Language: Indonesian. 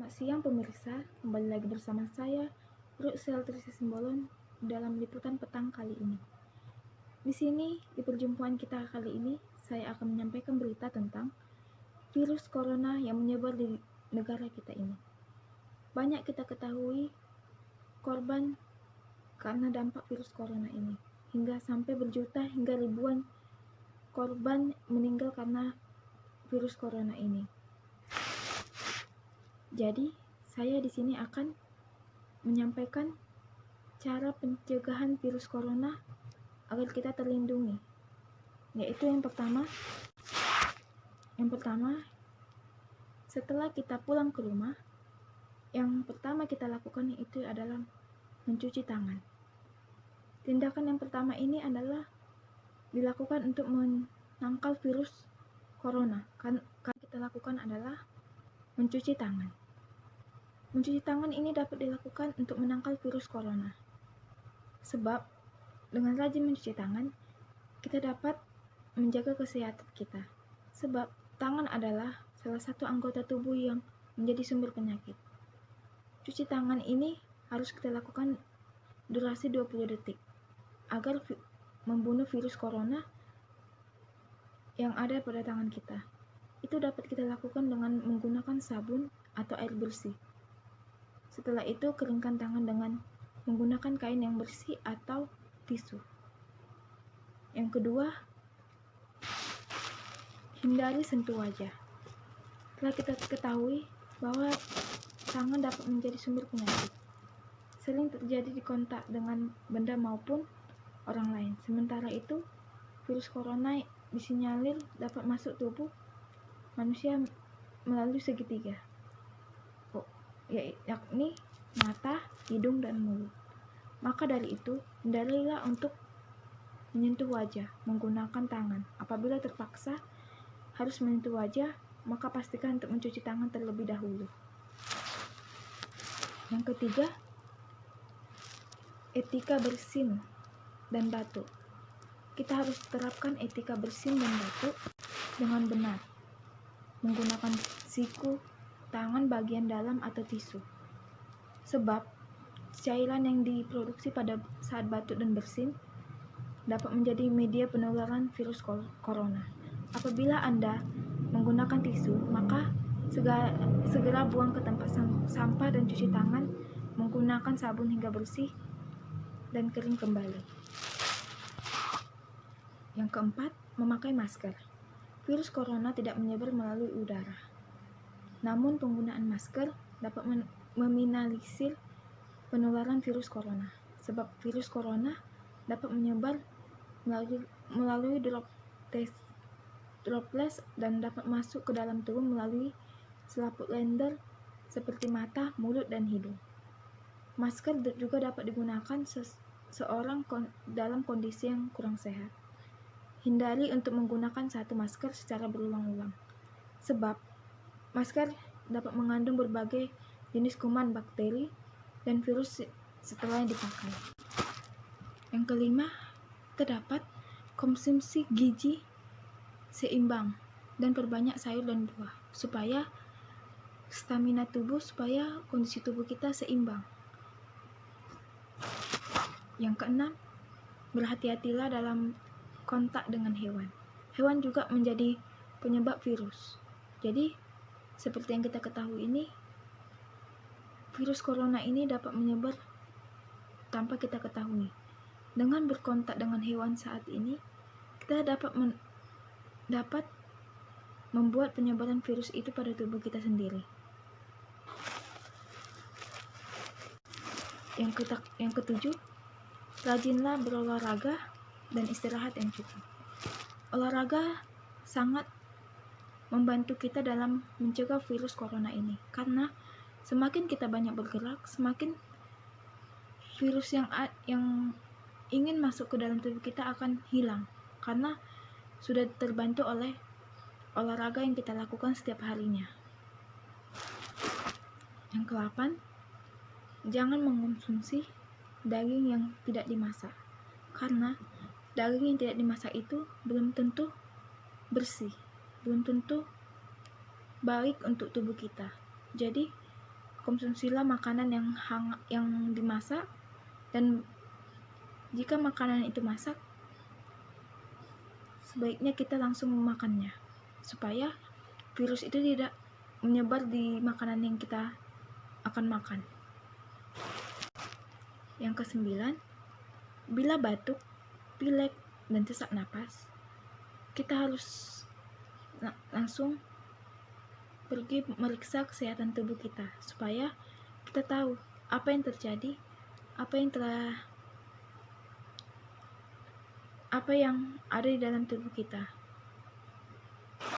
Selamat siang pemirsa, kembali lagi bersama saya, Ruxel Trisi Simbolon dalam liputan petang kali ini. Di sini, di perjumpaan kita kali ini, saya akan menyampaikan berita tentang virus corona yang menyebar di negara kita ini. Banyak kita ketahui korban karena dampak virus corona ini, hingga sampai berjuta hingga ribuan korban meninggal karena virus corona ini. Jadi, saya di sini akan menyampaikan cara pencegahan virus corona agar kita terlindungi. Yaitu yang pertama, setelah kita pulang ke rumah, yang pertama kita lakukan itu adalah mencuci tangan. Tindakan yang pertama ini adalah dilakukan untuk menangkal virus corona. Kan kita lakukan adalah mencuci tangan. Mencuci tangan ini dapat dilakukan untuk menangkal virus corona. Sebab dengan rajin mencuci tangan, kita dapat menjaga kesehatan kita. Sebab tangan adalah salah satu anggota tubuh yang menjadi sumber penyakit. Cuci tangan ini harus kita lakukan durasi 20 detik agar membunuh virus corona yang ada pada tangan kita. Itu dapat kita lakukan dengan menggunakan sabun atau air bersih. Setelah itu, keringkan tangan dengan menggunakan kain yang bersih atau tisu. Yang kedua, hindari sentuh wajah. Telah kita ketahui bahwa tangan dapat menjadi sumber penyakit. Sering terjadi di kontak dengan benda maupun orang lain. Sementara itu, virus corona disinyalir dapat masuk tubuh manusia melalui segitiga, yakni mata, hidung, dan mulut. Maka dari itu, hindarilah untuk menyentuh wajah menggunakan tangan. Apabila terpaksa harus menyentuh wajah, maka pastikan untuk mencuci tangan terlebih dahulu. Yang ketiga, etika bersin dan batuk. Kita harus terapkan etika bersin dan batuk dengan benar, menggunakan siku, tangan bagian dalam atau tisu. Sebab cairan yang diproduksi pada saat batuk dan bersin dapat menjadi media penularan virus corona. Apabila Anda menggunakan tisu, maka segera buang ke tempat sampah dan cuci tangan menggunakan sabun hingga bersih dan kering kembali. Yang keempat, memakai masker. Virus corona tidak menyebar melalui udara. Namun penggunaan masker dapat meminimalisir penularan virus corona. Sebab virus corona dapat menyebar melalui droplet dan dapat masuk ke dalam tubuh melalui selaput lender seperti mata, mulut, dan hidung. Masker juga dapat digunakan seorang dalam kondisi yang kurang sehat. Hindari untuk menggunakan satu masker secara berulang-ulang. Sebab masker dapat mengandung berbagai jenis kuman, bakteri, dan virus setelahnya dipakai. Yang kelima, terdapat konsumsi gizi seimbang dan perbanyak sayur dan buah supaya stamina tubuh, supaya kondisi tubuh kita seimbang. Yang keenam, berhati-hatilah dalam kontak dengan hewan. Hewan juga menjadi penyebab virus. Jadi, seperti yang kita ketahui ini, virus corona ini dapat menyebar tanpa kita ketahui. Dengan berkontak dengan hewan saat ini, kita dapat membuat penyebaran virus itu pada tubuh kita sendiri. Yang ketujuh, rajinlah berolahraga dan istirahat yang cukup. Olahraga sangat membantu kita dalam mencegah virus corona ini, karena semakin kita banyak bergerak, semakin virus yang ingin masuk ke dalam tubuh kita akan hilang, karena sudah terbantu oleh olahraga yang kita lakukan setiap harinya. Yang ke-8, jangan mengonsumsi daging yang tidak dimasak, karena daging yang tidak dimasak itu belum tentu bersih, belum tentu baik untuk tubuh kita. Jadi konsumsilah makanan yang hangat, yang dimasak, dan jika makanan itu masak, sebaiknya kita langsung memakannya supaya virus itu tidak menyebar di makanan yang kita akan makan. Yang ke-9, bila batuk, pilek, dan sesak napas, kita harus langsung pergi meriksa kesehatan tubuh kita supaya kita tahu apa yang terjadi, apa yang ada di dalam tubuh kita.